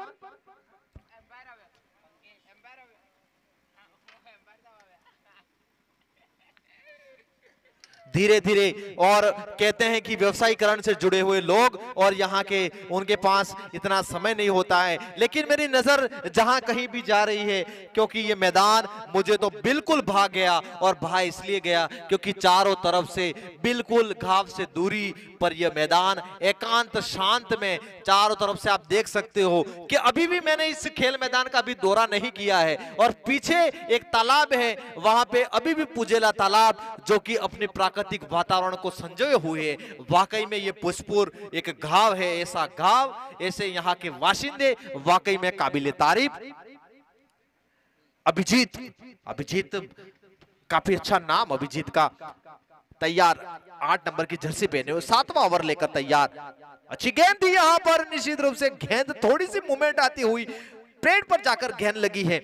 धीरे धीरे, और कहते हैं कि व्यवसायीकरण से जुड़े हुए लोग और यहाँ के उनके पास इतना समय नहीं होता है, लेकिन मेरी नजर जहां कहीं भी जा रही है, क्योंकि ये मैदान मुझे तो बिल्कुल भा गया, और भा इसलिए गया क्योंकि चारों तरफ से बिल्कुल घाव से दूरी पर यह मैदान एकांत शांत में, चारों तरफ से आप देख सकते हो कि अभी भी मैंने इस खेल मैदान का भी दौरा नहीं किया है, और पीछे एक तालाब है, वहां पे अभी भी पुजेला तालाब, जो कि अपनी प्राकृतिक वातावरण को संजोए हुए। वाकई में ये पुष्पुर एक घाव है, ऐसा घाव, ऐसे यहाँ के वाशिंदे वाकई में काबिले तारीफ। अभिजीत काफी अच्छा नाम अभिजीत का, तैयार 8 नंबर की जर्सी पहने हुए, 7वां ओवर लेकर तैयार। अच्छी गेंद थी यहां पर, निश्चित रूप से गेंद थोड़ी सी मूवमेंट आती हुई प्लेट पर जाकर गेंद लगी है।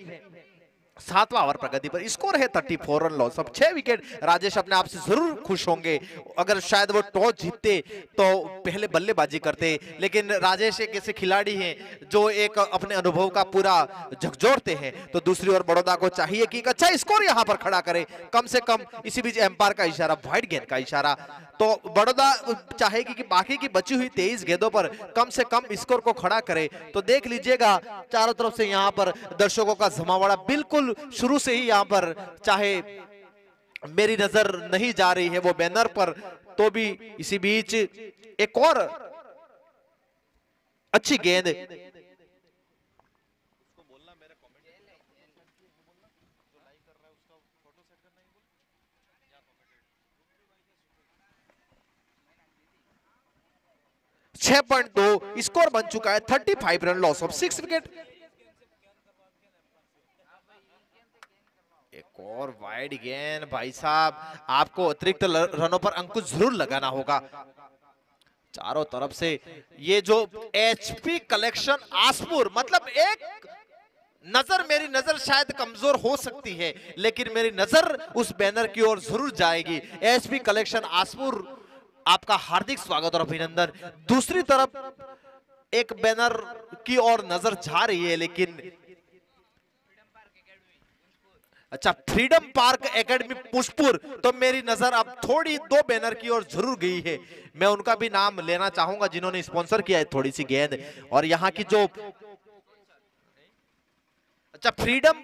7वां ओवर प्रगति पर, स्कोर है 34 रन लॉस, अब 6 विकेट। राजेश अपने आप से जरूर खुश होंगे, अगर शायद वो टॉस जीतते तो पहले बल्लेबाजी करते, लेकिन राजेश एक ऐसे खिलाड़ी हैं जो एक अपने अनुभव का पूरा झकझोरते हैं। तो दूसरी ओर बड़ौदा को चाहिए कि एक अच्छा स्कोर यहां पर खड़ा करे, कम से कम। इसी बीच एम्पायर का इशारा, वाइड गेंद का इशारा, तो बड़ौदा चाहेगी कि बाकी की बची हुई 23 गेंदों पर कम से कम स्कोर को खड़ा करे। तो देख लीजिएगा चारों तरफ से यहाँ पर दर्शकों का जमावड़ा बिल्कुल शुरू से ही यहाँ पर, चाहे मेरी नजर नहीं जा रही है वो बैनर पर, तो भी इसी बीच एक और अच्छी गेंद। छह 6.2 स्कोर बन चुका है, 35 रन लॉस ऑफ 6 विकेट। एक और वाइड गेंद, भाई साहब आपको अतिरिक्त रनों पर अंकुश जरूर लगाना होगा। चारों तरफ से ये जो एचपी कलेक्शन आसपुर, मतलब एक नजर, मेरी नजर शायद कमजोर हो सकती है, लेकिन मेरी नजर उस बैनर की ओर जरूर जाएगी। एचपी कलेक्शन आसपुर, आपका हार्दिक स्वागत और अभिनंदन। दूसरी तरफ एक बैनर की ओर नजर जा रही है, लेकिन अच्छा, फ्रीडम पार्क एकेडमी पुष्पुर, तो मेरी नजर अब थोड़ी 2 बैनर की ओर जरूर गई है। मैं उनका भी नाम लेना चाहूंगा जिन्होंने स्पॉन्सर किया है थोड़ी सी गेंद। और यहाँ की जो अच्छा फ्रीडम,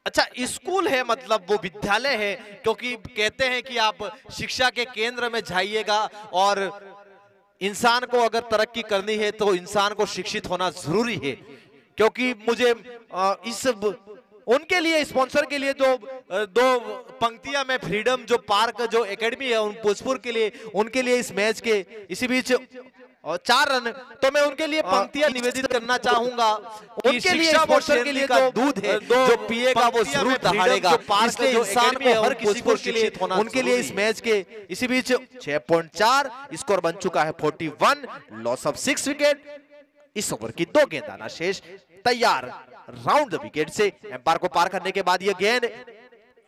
अच्छा स्कूल है, मतलब वो विद्यालय है, क्योंकि कहते हैं कि आप शिक्षा के केंद्र में जाइएगा, और इंसान को अगर तरक्की करनी है तो इंसान को शिक्षित होना जरूरी है। क्योंकि मुझे इस उनके लिए, स्पॉन्सर के लिए जो 2 पंक्तियां में फ्रीडम जो पार्क जो एकेडमी है उन पुष्पुर के लिए, उनके लिए इस मैच के इसी बीच और 4 रन। तो मैं उनके लिए पंक्तियां निवेदित करना चाहूंगा। उनके लिए स्पोर्ट्सर के लिए का दूध है जो पिएगा वो जरूर दहाड़ेगा। इसलिए इंसान को हर किसी को शिक्षित होना उनके लिए इस मैच के इसी बीच 6.4 स्कोर बन चुका है 41, लॉस ऑफ 6 विकेट। इस ओवर की 2 गेंदाना शेष तैयार राउंड द विकेट से एम्पायर को पार करने के बाद यह गेंद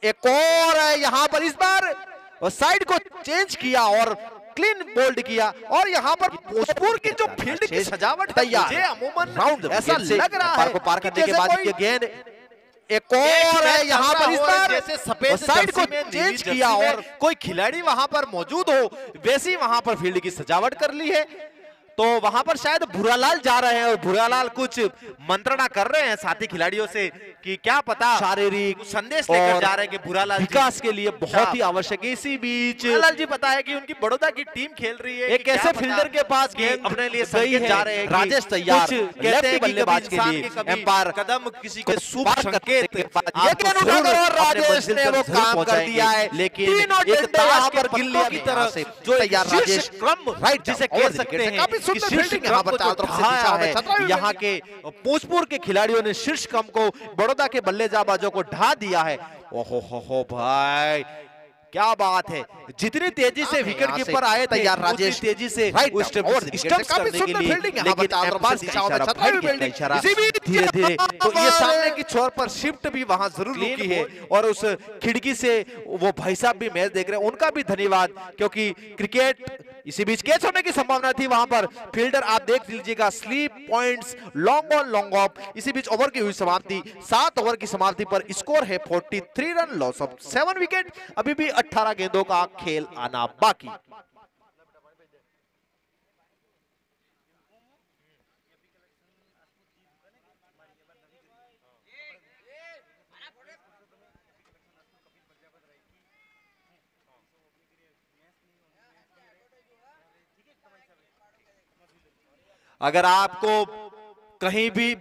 एक और है यहां पर, इस बार और साइड को चेंज किया और क्लीन बोल्ड किया। और यहां पर भोजपुर की जो फील्ड की सजावट तैयार अमूमन राउंड ऐसा लग रहा है को पार करने के बाद ये गेंद एक और है यहां पर, इस बार जैसे सफेद साइड को चेंज किया और कोई खिलाड़ी वहां पर मौजूद हो वैसी वहां पर फील्ड की सजावट कर ली है। तो वहां पर शायद भूरालाल जा रहे हैं और भूरालाल कुछ मंत्रणा कर रहे हैं साथी खिलाड़ियों से कि क्या पता शारीरिक संदेश लेकर जा रहे हैं कि भूरालाल विकास के लिए बहुत ही आवश्यक है। इसी बीच भूरालाल जी पता है कि उनकी बड़ौदा की टीम खेल रही है, एक ऐसे फील्डर के पास गेंद अपने लिए संकेत जा रहे हैं। राजेश तैयार कहते हैं बल्लेबाज के लिए एम्पायर कदम किसी के शुभ संकेत राजेश ने वो काम कर दिया है। लेकिन एक ताश के पत्तों की तरह जो तैयार राजेश क्रम राइट जिसे कह सकते हैं कि शीर्ष यहाँ पर चारों तरफ से दिशा है। यहाँ के भोजपुर के खिलाड़ियों ने शीर्ष क्रम को बड़ौदा के बल्लेबाजों को ढा दिया है। ओहो हो भाई क्या बात है, जितनी तेजी से विकेट कीपर आए तैयार राजेश तेजी से धीरे धीरे तो ये सामने की छोर पर शिफ्ट भी वहां जरूर रुकी है और उस खिड़की से वो भाई साहब भी मैच देख रहे हैं, उनका भी धन्यवाद क्योंकि क्रिकेट इसी बीच कैच होने की संभावना थी। वहां पर फील्डर आप देख लीजिएगा sleep points long on long off. इसी बीच ओवर की हुई समाप्ति 7 ओवर की समाप्ति पर स्कोर है 43 रन, लॉस ऑफ 7 विकेट। अभी भी 18 गेंदों का खेल आना बाकी। अगर आपको कहीं भी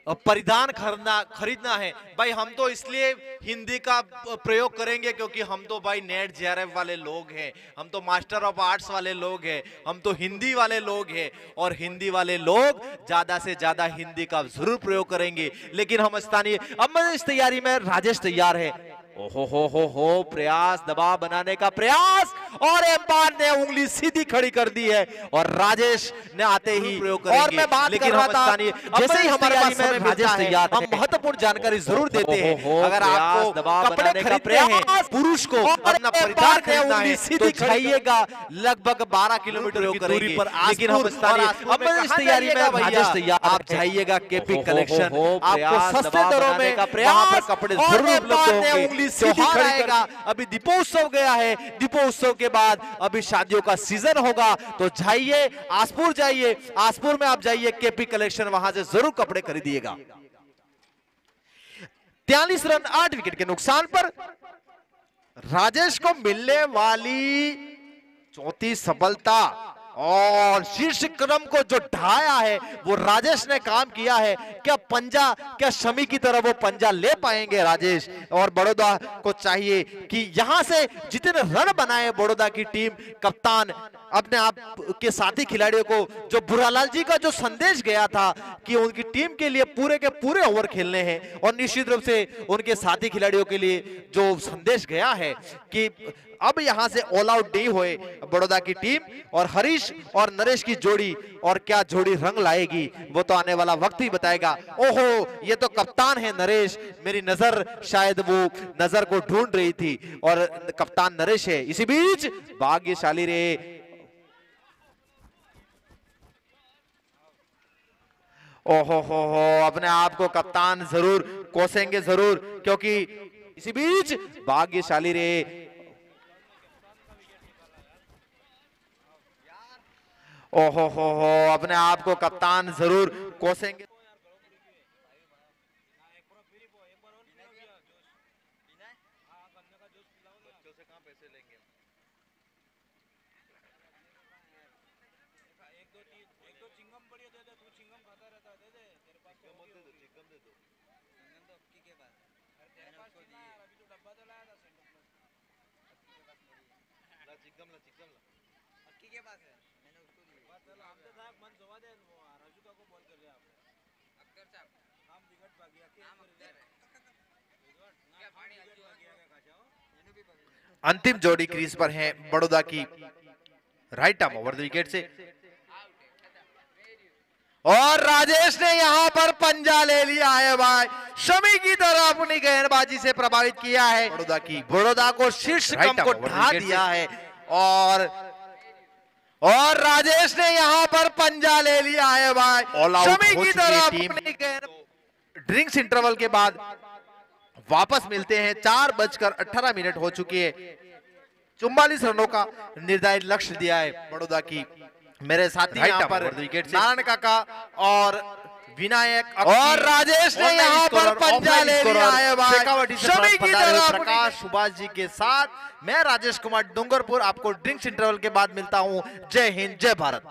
परिधान खरीदना है भाई, हम तो इसलिए हिंदी का प्रयोग करेंगे क्योंकि हम तो भाई नेट जेआरएफ वाले लोग हैं, हम तो मास्टर ऑफ आर्ट्स वाले लोग हैं, हम तो हिंदी वाले लोग हैं और हिंदी वाले लोग ज्यादा से ज्यादा हिंदी का जरूर प्रयोग करेंगे। लेकिन हम स्थानीय अब इस तैयारी में राजेश तैयार है। ओहो हो प्रयास दबाव बनाने का प्रयास और एम्पायर ने उंगली सीधी खड़ी कर दी है और राजेश ने आते ही प्रयोग करेंगे। और मैं बात कर रहा था जैसे ही हमारे पास में राजेश तैयार हम महत्वपूर्ण जानकारी जरूर देते हैं। अगर आपको कपड़े खरीदने हैं पुरुष को अपना परिधान खरीदना है तो जाइएगा लगभग 12 किलोमीटर की दूरी पर। लेकिन हम इस तैयारी में राजेश तैयार आप जाइएगा केपी कलेक्शन, आपको सस्ते दरों में वहां पर कपड़े जरूर उपलब्ध होंगे। आएगा अभी दीपोत्सव गया है, दीपोत्सव के बाद अभी शादियों का सीजन होगा तो जाइए आसपुर, जाइए आसपुर में आप जाइए केपी कलेक्शन, वहां से जरूर कपड़े खरीदिएगा। 43 रन 8 विकेट के नुकसान पर राजेश को मिलने वाली चौथी सफलता और शीर्ष क्रम को जो ढाया है वो राजेश ने काम किया है। क्या शमी की तरह वो पंजा ले पाएंगे राजेश? और बड़ौदा को चाहिए कि यहां से जितने रन बनाए बड़ौदा की टीम, कप्तान अपने आप के साथी खिलाड़ियों को जो भूरालाल जी का जो संदेश गया था कि उनकी टीम के लिए पूरे के पूरे ओवर खेलने हैं और निश्चित रूप से उनके साथी खिलाड़ियों के लिए जो संदेश गया है कि अब यहां से ऑल आउट नहीं हुए बड़ौदा की टीम। और हरीश और नरेश की जोड़ी, और क्या जोड़ी रंग लाएगी वो तो आने वाला वक्त ही बताएगा। ओहो ये तो कप्तान है नरेश, मेरी नजर शायद वो नजर को ढूंढ रही थी और कप्तान नरेश है। इसी बीच भाग्यशाली रे ओहो हो अपने आप को कप्तान जरूर कोसेंगे जरूर, क्योंकि इसी बीच भाग्यशाली रे ओहो हो अपने आप को कप्तान जरूर कोसेंगे। अंतिम जोड़ी क्रीज पर है बड़ौदा की right arm over the wicket से, और राजेश ने यहां पर पंजा ले लिया है भाई, शमी की तरह अपनी गेंदबाजी से प्रभावित किया है बड़ौदा को शीर्ष क्रम को ढा दिया है, और राजेश ने यहां पर पंजा ले लिया है भाई, शमी की तरह अपनी गेंद। ड्रिंक्स इंटरवल के बाद वापस मिलते हैं, 4:18 हो चुकी है, 44 रनों का निर्धारित लक्ष्य दिया है बड़ौदा की। मेरे साथी यहाँ पर विकेट से नारायण काका और विनायक और राजेश ने यहाँ पर पंजा ले लिया है भाई, शमी की तरह प्रकाश सुभाष जी के साथ मैं राजेश कुमार डूंगरपुर आपको ड्रिंक्स इंटरवल के बाद मिलता हूँ। जय हिंद, जय भारत।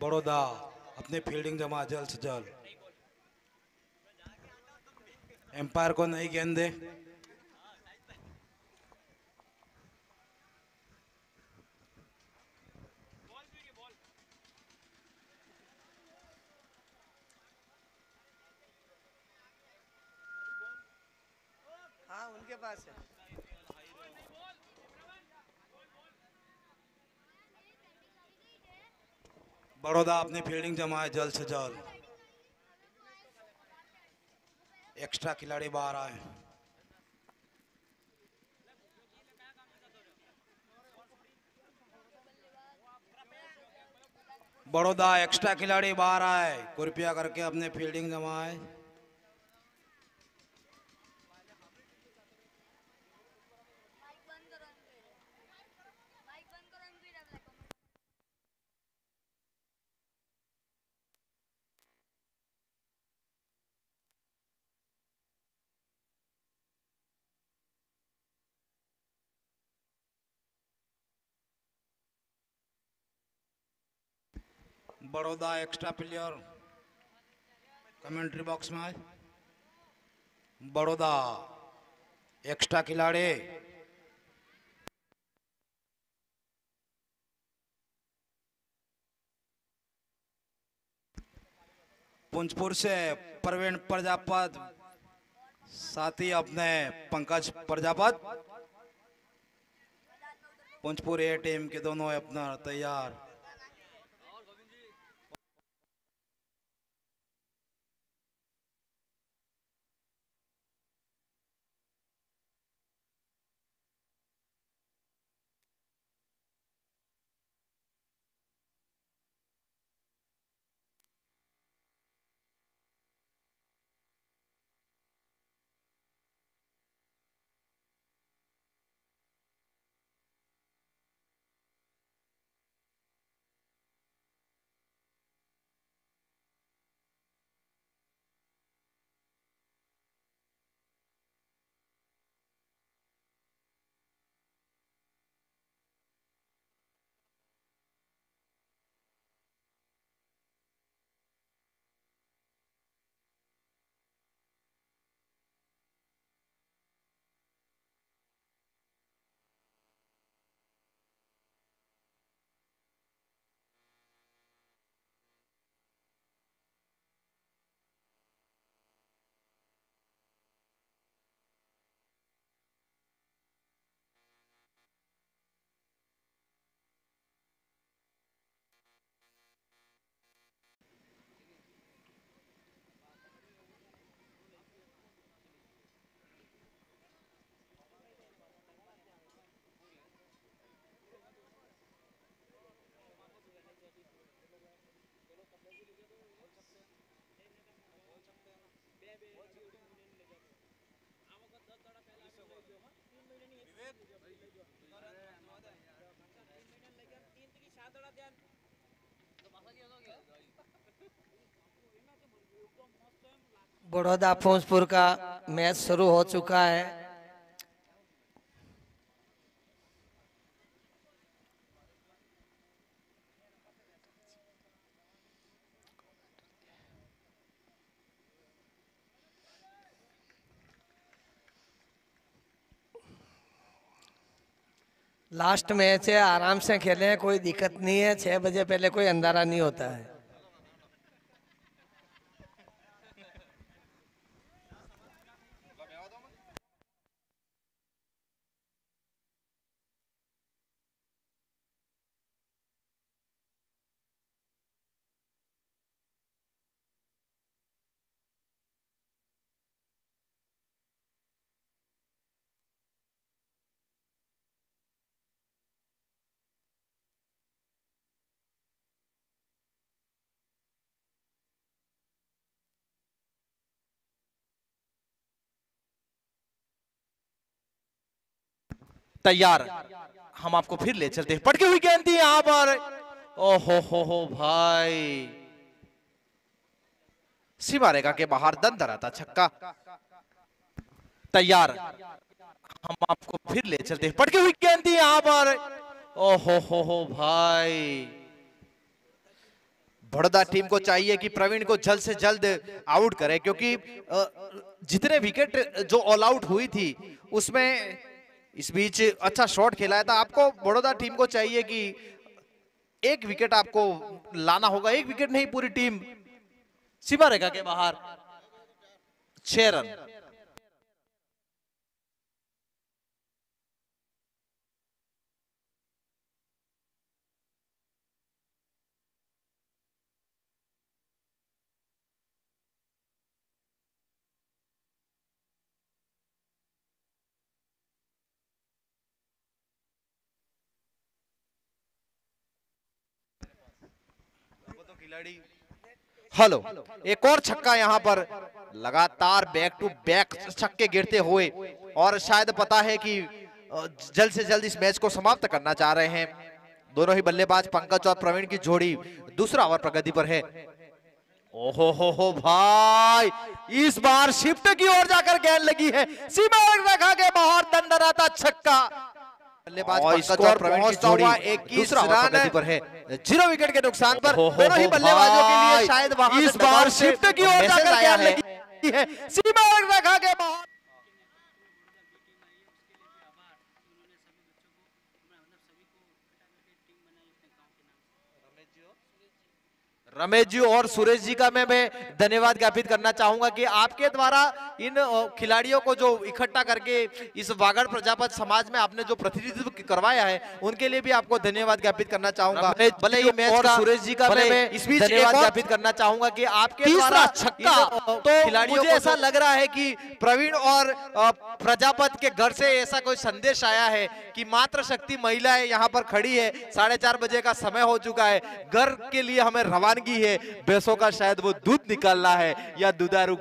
बड़ौदा अपनी फील्डिंग जमा जल्द से जल्द। एम्पायर को नई गेंद दे। हाँ उनके पास है। बड़ौदा अपनी फील्डिंग जमाए जल्द से जल्द। एक्स्ट्रा खिलाड़ी बाहर आए। बड़ौदा एक्स्ट्रा खिलाड़ी बाहर आए, कृपया करके अपने फील्डिंग जमाए। Baroda extra player commentary box में आए। बड़ौदा एक्स्ट्रा खिलाड़ी। पुंजपुर से प्रवीण प्रजापत, साथी अपने पंकज प्रजापत। पुंजपुर ए टीम के दोनों अपना तैयार। बड़ौदा फौजपुर का मैच शुरू हो चुका है। लास्ट मैच है, आराम से खेलें, कोई दिक्कत नहीं है। 6 बजे पहले कोई अंधारा नहीं होता है। तैयार। हम आपको फिर ले चलते हैं। पटकी हुई गेंद थी यहां पर। ओहो हो भाई, सीमा रेखा के बाहर दंदरा था छक्का। तैयार। हम आपको फिर ले चलते हैं। पटकी हुई गेंद थी यहां पर। ओहो हो भाई, बड़ौदा टीम को चाहिए कि प्रवीण को जल्द से जल्द आउट करे, क्योंकि जितने विकेट जो ऑल आउट हुई थी उसमें इस बीच अच्छा शॉट खेला था। आपको बड़ौदा टीम को चाहिए कि एक विकेट आपको लाना होगा, एक विकेट नहीं पूरी टीम सीमा रेखा के बाहर 6 रन। हेलो, एक और छक्का यहां पर, लगातार बैक टू बैक छक्के गिरते हुए, और शायद पता है कि जल्द से जल्द इस मैच को समाप्त करना चाह रहे हैं। दोनों ही बल्लेबाज पंकज और प्रवीण की जोड़ी दूसरा ओवर प्रगति पर है। ओहो हो भाई, इस बार शिफ्ट की ओर जाकर गेंद लगी है, सीमा रेखा के बाहर दंडनाता छक्का। बल्लेबाज पंकज और प्रवीण की जोड़ी दूसरा ओवर प्रगति पर है। 0 विकेट के नुकसान पर दोनों ही बल्लेबाजों के लिए शायद वहां इस बार शिफ्ट की ओर जाकर गेंद लगी है, सीमा रेखा के बाहर। रमेश जी और सुरेश जी का मैं धन्यवाद ज्ञापित करना चाहूंगा कि आपके द्वारा इन खिलाड़ियों को जो इकट्ठा करके इस वागड़ प्रजापत समाज में आपने जो प्रतिनिधित्व करवाया है, उनके लिए भी आपको धन्यवाद ज्ञापित करना चाहूंगा। भले ही मैच का सुरेश जी का मैं इस बीच धन्यवाद ज्ञापित करना चाहूंगा कि आपके द्वारा छक्का, तो खिलाड़ियों को ऐसा लग रहा है कि प्रवीण और प्रजापत के घर से ऐसा कोई संदेश आया है कि मातृ शक्ति महिलाएं यहाँ पर खड़ी है, 4:30 बजे का समय हो चुका है, घर के लिए हमें रवानगी है, भैंसों का शायद वो दूध निकालना है या दुधारू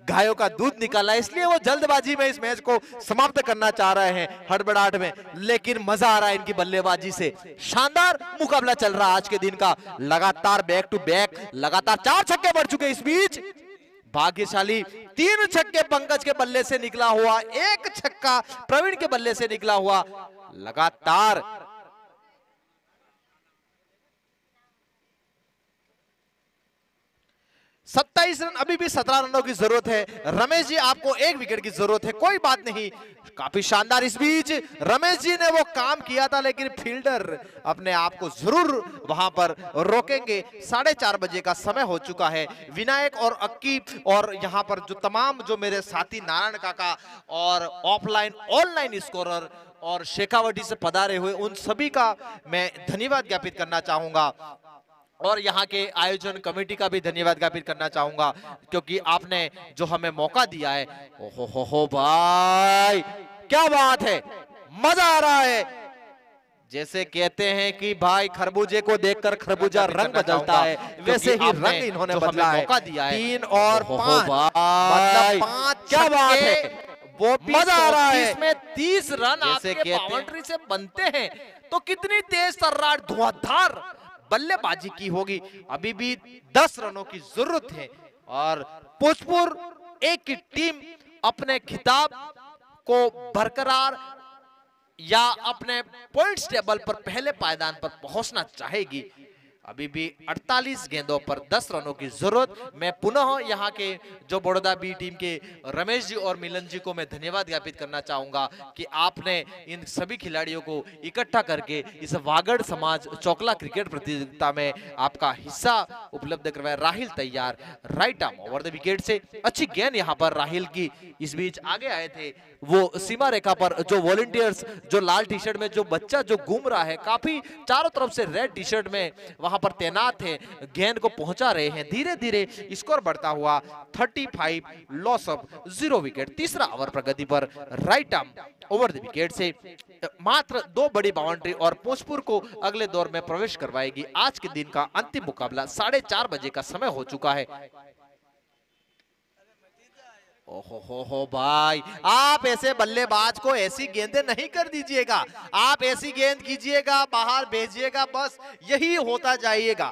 गायों का दूध निकालना है, इसलिए वो जल्दबाजी में इस मैच को समाप्त करना चाह रहे हैं, हड़बड़ाहट में। लेकिन मजा आ रहा है इनकी बल्लेबाजी से, शानदार मुकाबला चल रहा है आज के दिन का। लगातार बैक टू बैक लगातार 4 छक्के बढ़ चुके। इस बीच भाग्यशाली 3 छक्के पंकज के बल्ले से निकला हुआ, 1 छक्का प्रवीण के बल्ले से निकला हुआ। लगातार 27 रन, अभी भी 17 रनों की जरूरत है। रमेश जी आपको 1 विकेट की जरूरत है, कोई बात नहीं, काफी शानदार। इस बीच रमेश जी ने वो काम किया था, लेकिन फील्डर अपने आप को जरूर वहां पर रोकेंगे। 4:30 बजे का समय हो चुका है। विनायक और अक्की और यहाँ पर जो तमाम जो मेरे साथी नारायण काका और ऑफलाइन ऑनलाइन स्कोरर और शेखावटी से पधारे हुए उन सभी का मैं धन्यवाद ज्ञापित करना चाहूंगा, और यहाँ के आयोजन कमेटी का भी धन्यवाद ज्ञापित करना चाहूंगा, क्योंकि आपने जो हमें मौका दिया है। ओहो हो भाई, क्या बात है, मजा आ रहा है। जैसे कहते हैं कि भाई खरबूजे को देखकर खरबूजा रंग बदलता है, वैसे ही रंग इन्होंने बदला है। मौका दिया है 3 और 5, मतलब 5, क्या बात है, वो मजा आ रहा है। इसमें 30 रन आपके बाउंड्री से बनते हैं, तो कितनी तेज तर्रार धुआंधार बल्लेबाजी की होगी। अभी भी 10 रनों की जरूरत है, और भोजपुर एक की टीम अपने खिताब को बरकरार या अपने पॉइंट्स टेबल पर पहले पायदान पर पहुंचना चाहेगी। अभी भी 48 गेंदों पर 10 रनों की जरूरत। मैं पुनः यहाँ के जो बड़ौदा बी टीम के रमेश जी और मिलन जी को मैं धन्यवाद ज्ञापित करना चाहूंगा कि आपने इन सभी खिलाड़ियों को इकट्ठा करके इस वागड़ समाज चौकला क्रिकेट प्रतियोगिता में आपका हिस्सा उपलब्ध करवाया। राहिल तैयार, right arm over the wicket से अच्छी गेंद यहाँ पर राहिल की। इस बीच आगे आए थे वो सीमा रेखा पर जो वॉलंटियर्स, जो लाल टी शर्ट में जो बच्चा जो घूम रहा है, काफी चारों तरफ से रेड टी शर्ट में वहां पर तैनात है, गेंद को पहुंचा रहे हैं। धीरे धीरे स्कोर बढ़ता हुआ 35, लॉस ऑफ 0 विकेट। तीसरा ओवर प्रगति पर right arm over the wicket से मात्र 2 बड़ी बाउंड्री और भोजपुर को अगले दौर में प्रवेश करवाएगी। आज के दिन का अंतिम मुकाबला 4:30 बजे का समय हो चुका है। ओहो हो भाई, आप ऐसे बल्लेबाज को ऐसी गेंदें नहीं कर दीजिएगा, आप ऐसी गेंद कीजिएगा, बाहर भेजिएगा, बस यही होता जाइएगा।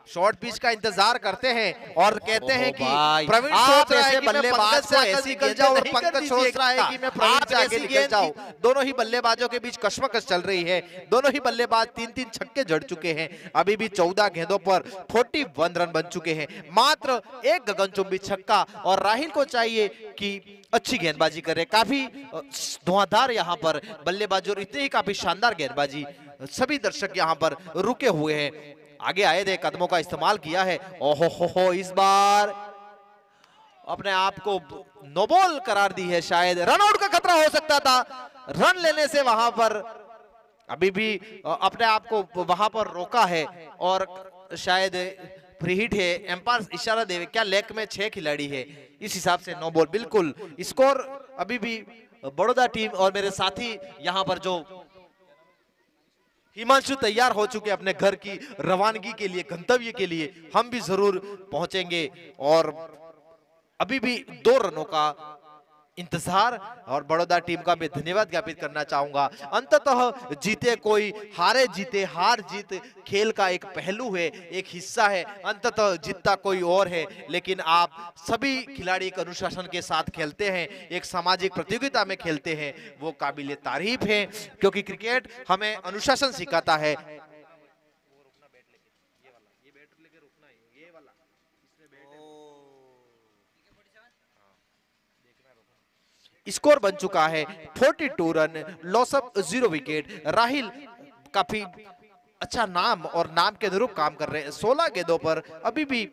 शॉर्ट पिच का इंतजार करते हैं और कहते हैं कि भाई, प्रवीण आप सोच रहा है ऐसे कि मैं बल्लेबाज पंकज से को आगे ऐसी निकल गेंदें जाऊं और नहीं कर पंकज सोच रहा है कि मैं प्रवीण आप से आगे ऐसी निकल गेंद जाऊं। दोनों ही बल्लेबाजों के बीच कश्मकश चल रही है। दोनों ही बल्लेबाज 3-3 छक्के जड़ चुके हैं। अभी भी 14 गेंदों पर 41 रन बन चुके हैं। मात्र एक गगनचुंबी छक्का और राहिल को चाहिए कि अच्छी गेंदबाजी करे। काफी धुआंधार यहाँ पर बल्लेबाजी और इतनी ही काफी शानदार गेंदबाजी। सभी दर्शक यहाँ पर रुके हुए हैं, आगे आए थे, कदमों का इस्तेमाल किया है। ओहो हो, इस बार अपने आप को नो बॉल करार दी है। शायद रन आउट का खतरा हो सकता था। रन लेने से वहां पर अभी भी अपने आप को वहां पर रोका है और शायद फ्री हिट है। एम्पायर इशारा देवे, क्या लेग में 6 खिलाड़ी है, इस हिसाब से नो बॉल। बिल्कुल स्कोर अभी भी बड़ौदा टीम और मेरे साथी यहाँ पर जो हिमांशु तैयार हो चुके अपने घर की रवानगी के लिए, गंतव्य के लिए। हम भी जरूर पहुंचेंगे और अभी भी 2 रनों का इंतजार। और बड़ौदा टीम का मैं धन्यवाद ज्ञापित करना चाहूंगा। अंततः जीते कोई, हारे जीते, हार जीत खेल का एक पहलू है, एक हिस्सा है। अंततः जीतता कोई और है, लेकिन आप सभी खिलाड़ी एक अनुशासन के साथ खेलते हैं, एक सामाजिक प्रतियोगिता में खेलते हैं, वो काबिले तारीफ है। क्योंकि क्रिकेट हमें अनुशासन सिखाता है। स्कोर बन चुका है 42 run, loss of 0 wicket. Rahil काफी अच्छा नाम और नाम के अनुरूप काम कर रहे हैं। 16 गेंदों पर अभी भी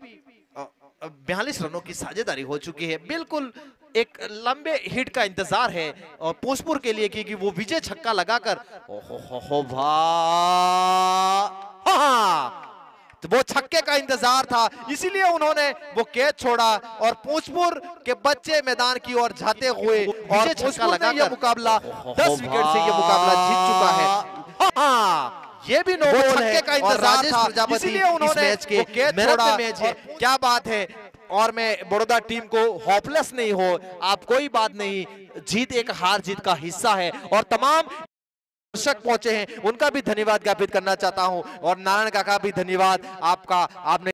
42 रनों की साझेदारी हो चुकी है। बिल्कुल एक लंबे हिट का इंतजार है और पोस्टपुर के लिए, क्योंकि वो विजय छक्का लगाकर ओहो हाँ, तो वो छक्के का इंतजार था, इसीलिए उन्होंने वो कैच छोड़ा और पूंछपुर के बच्चे मैदान की ओर जाते हुए और छक्का लगाकर ये मुकाबला 10 विकेट से ये मुकाबला जीत चुका है। हाँ, ये भी नो बॉल है का इंतजार था, इसीलिए उन्होंने मैच के कैच छोड़ा। मैच है, क्या बात है। और मैं बड़ौदा टीम को होपलेस नहीं हो, आप कोई बात नहीं, जीत एक हार जीत का हिस्सा है। और तमाम दर्शक पहुंचे हैं, उनका भी धन्यवाद ज्ञापित करना चाहता हूं। और नारायण काका भी धन्यवाद आपका, आपने